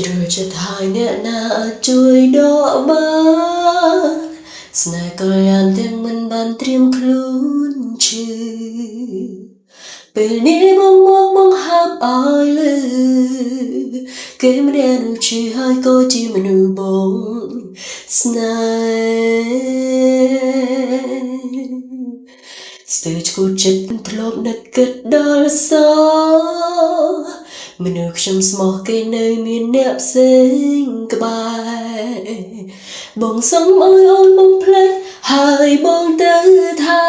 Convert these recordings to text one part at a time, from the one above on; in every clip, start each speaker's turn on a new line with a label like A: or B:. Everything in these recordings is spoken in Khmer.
A: rồiจะถ่ายเนี่ยนาช่วยดอกบ้านสนายก็ยามแต่งมันบานเตรียมคลุนชื่อពេលនេះបងហាប់ឲ្យលឺគេមិនដែលនឹងជឿហើយក៏ជាមនុស្សបងស្នេហ៍ស្ទើរឈួតចិត្តធ្លាប់នឹកគិតដល់សមនុស្សខ្ញុំស្មោះគេនៅមានអ្នកផ្សេងក្បែរបងសុំឲ្យអូនបងភ្លេចហើយបងទៅថា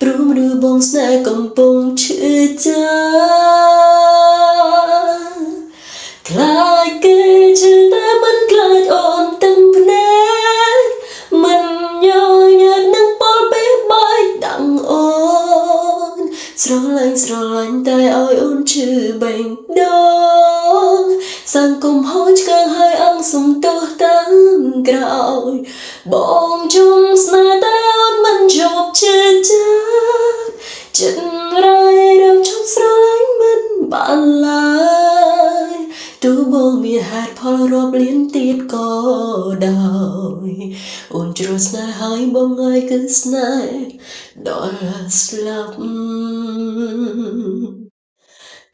A: ព្រោះមនុស្សបងស្នេហ៍កំពុងឈឺចាប់ខ្លាចគេឈឺតែមិនខ្លាចអូនទាំងភ្នែកមិនញញើតនឹងពលពេលបែកដាំងអូនស្រឡាញ់តែឲ្យអូនឈឺបេងដូងសង្គមហូរឆ្កាងហើយអង្គសំទោសតាមក្រោយបងជុំស្នេហ៍តែអូនមិនជប់ឈឺចាប់ចិត្តរៃរំឈប់ស្រឡាញ់មិនបានឡើយទោះបងមានហេតុផលរាប់លានទៀតក៏ដោយអូនជ្រុលស្នេហ៍ហើយបងហើយគឺស្នេហ៍ដល់ស្លាប់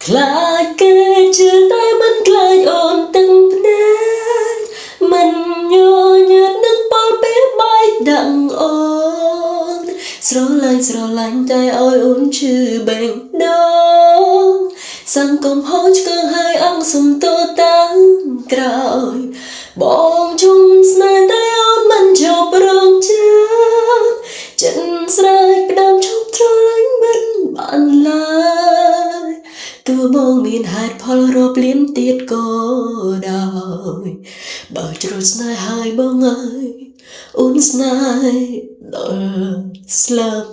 A: ខ្លាចគេជឿតែមិនខ្លាចអូនទាំងភ្នែកមិនញញើតនឹងពលពេលបែកដាំងអូនស្រឡាញ់តែឲ្យអូនឈឺបេងដូងសង្គមហូរឆ្កាងហើយអង្គសំទោសតាមក្រោយបងជុំស្នេហ៍តែអូនមិនជប់រងចាំចិត្តស្រែកផ្ដាំឈប់ស្រឡាញ់មិនបានឡើយទោះបងមានហេតុផលរាប់លានទៀតក៏ដោយបើជ្រុលស្នេហ៍ហើយបងអើយអូនស្នេហ៍ដល់ស្លាប់